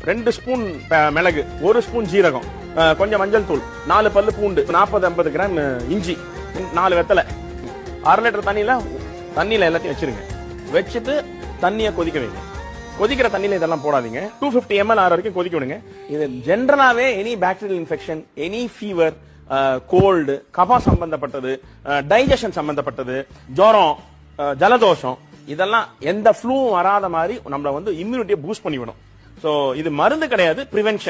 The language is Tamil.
2 ஸ்பூன் மிளகு, 1 ஸ்பூன் ஜீரகம், கொஞ்சம் மஞ்சள் தூள், 4 பல்லு பூண்டு, 40-50 கிராம் இஞ்சி, 4 வெத்தலை, 1/2 லிட்டர் தண்ணியில எல்லாத்தையும் வச்சிருங்க. வச்சுட்டு தண்ணியை கொதிக்க வைங்க. கொதிக்கிற தண்ணியில இதெல்லாம் போடாதீங்க. 250 ml ஆற வரைக்கும் கொதிக்க விடுங்க. இது ஜெனரலாவே any bacterial infection, any fever, cold, கபா சம்பந்தப்பட்டது, டைஜஷன் சம்பந்தப்பட்டது, ஜுரம், ஜலதோஷம், இதெல்லாம் எந்த ஃப்ளூவும் வராத மாதிரி நம்மள இம்யூனிட்டியை பூஸ்ட் பண்ணிவிடும். சோ இது மருந்து கிடையாது, பிரிவென்ஷன்.